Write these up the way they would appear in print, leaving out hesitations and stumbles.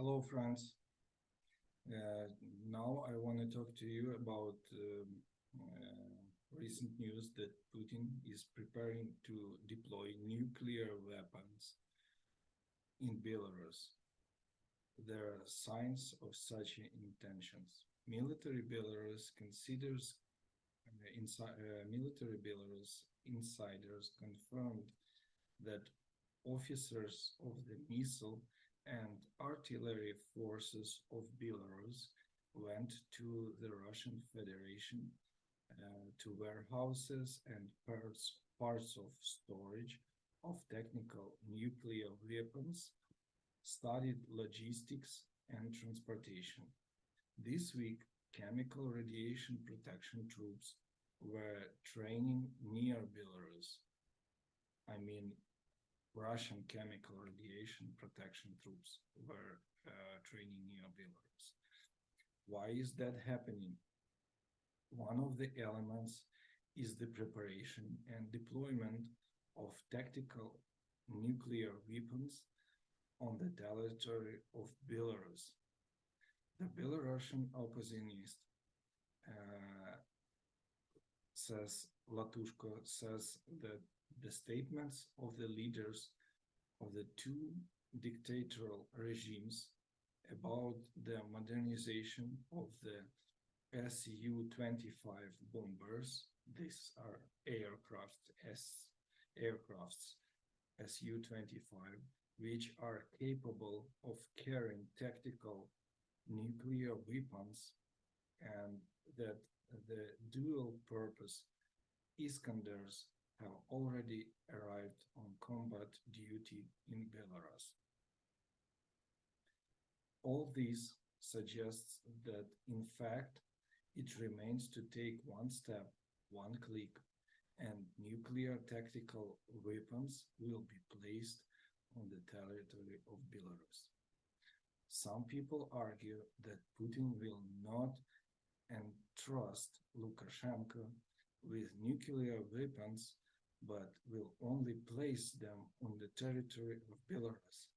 Hello, friends. Uh, Now I want to talk to you about recent news that Putin is preparing to deploy nuclear weapons in Belarus. There are signs of such intentions. Military Belarus insiders confirmed that officers of the missile and artillery forces of Belarus went to the Russian Federation to warehouses and parts of storage of technical nuclear weapons, studied logistics and transportation. This week, chemical radiation protection troops were training near Belarus. I mean, Russian chemical radiation protection troops were training near Belarus. Why is that happening? One of the elements is the preparation and deployment of tactical nuclear weapons on the territory of Belarus. The Belarusian oppositionist uh, says that the statements of the leaders of the two dictatorial regimes about the modernization of the Su-25 bombers. These are aircrafts Su-25, which are capable of carrying tactical nuclear weapons, and that the dual-purpose Iskanders have already arrived on combat duty in Belarus. All this suggests that, in fact, it remains to take one step, one click, and nuclear tactical weapons will be placed on the territory of Belarus. Some people argue that Putin will not entrust Lukashenko with nuclear weapons, but will only place them on the territory of Belarus,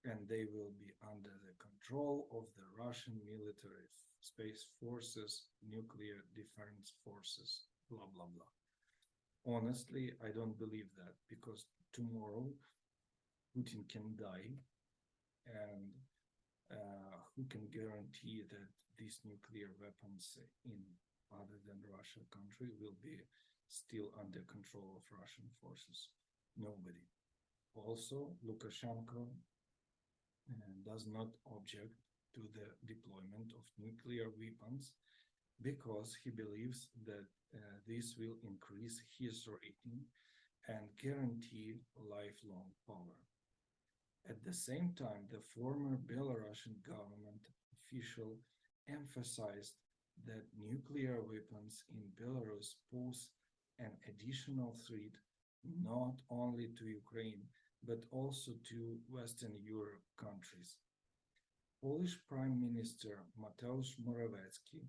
and they will be under the control of the Russian military space forces, nuclear defense forces, blah, blah, blah. Honestly, I don't believe that, because tomorrow Putin can die, and who can guarantee that these nuclear weapons in other than Russia country will be still under control of Russian forces? Nobody. Also, Lukashenko does not object to the deployment of nuclear weapons because he believes that this will increase his rating and guarantee lifelong power. At the same time, the former Belarusian government official emphasized that nuclear weapons in Belarus pose an additional threat not only to Ukraine but also to Western Europe countries. Polish Prime Minister Mateusz Morawiecki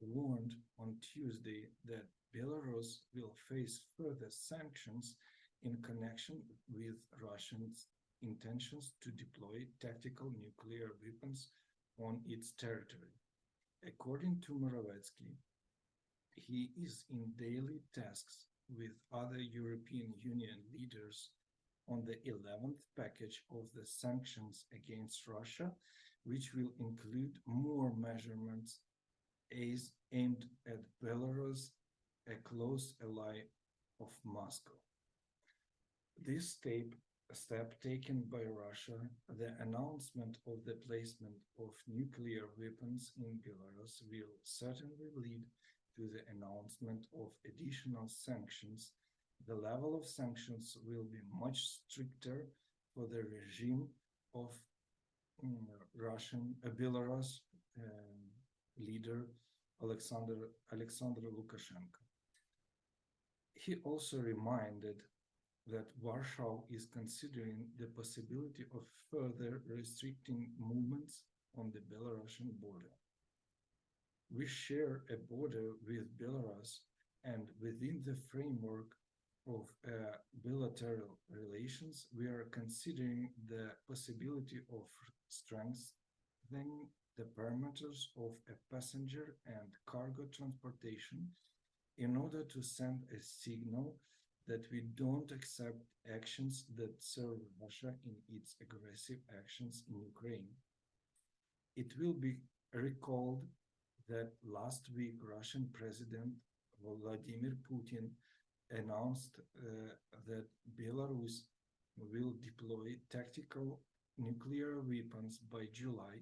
warned on Tuesday that Belarus will face further sanctions in connection with Russia's intentions to deploy tactical nuclear weapons on its territory. According to Morawiecki, he is in daily talks with other European Union leaders on the 11th package of the sanctions against Russia, which will include more measures aimed at Belarus, a close ally of Moscow. This step taken by Russia, the announcement of the placement of nuclear weapons in Belarus, will certainly lead to the announcement of additional sanctions. The level of sanctions will be much stricter for the regime of Belarus leader Alexander Lukashenko. He also reminded that Warsaw is considering the possibility of further restricting movements on the Belarusian border. We share a border with Belarus, and within the framework of bilateral relations, we are considering the possibility of strengthening the parameters of a passenger and cargo transportation in order to send a signal that we don't accept actions that serve Russia in its aggressive actions in Ukraine. It will be recalled that last week Russian President Vladimir Putin announced that Belarus will deploy tactical nuclear weapons by July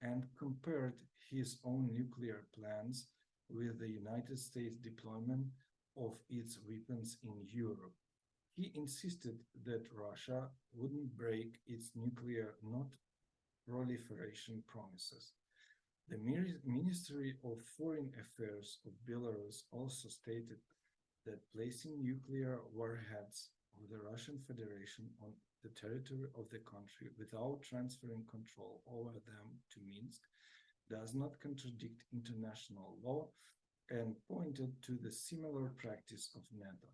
and compared his own nuclear plans with the United States deployment of its weapons in Europe. He insisted that Russia wouldn't break its nuclear not proliferation promises. The Ministry of Foreign Affairs of Belarus also stated that placing nuclear warheads of the Russian Federation on the territory of the country without transferring control over them to Minsk does not contradict international law and pointed to the similar practice of NATO.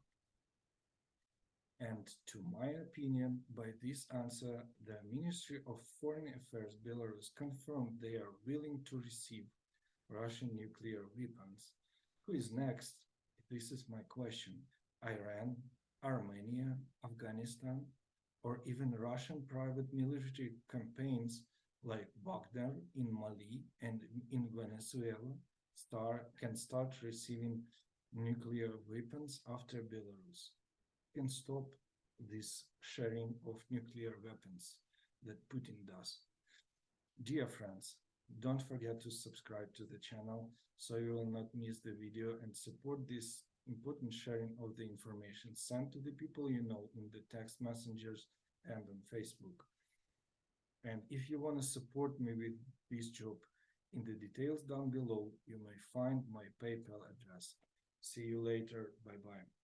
And to my opinion, by this answer, the Ministry of Foreign Affairs Belarus confirmed they are willing to receive Russian nuclear weapons. Who is next? This is my question. Iran, Armenia, Afghanistan, or even Russian private military campaigns like Wagner in Mali and in Venezuela can start receiving nuclear weapons after Belarus can stop this sharing of nuclear weapons that Putin does. Dear friends, don't forget to subscribe to the channel so you will not miss the video and support this important sharing of the information sent to the people you know in the text messengers and on Facebook. And if you want to support me with this job, in the details down below, you may find my PayPal address. See you later. Bye-bye.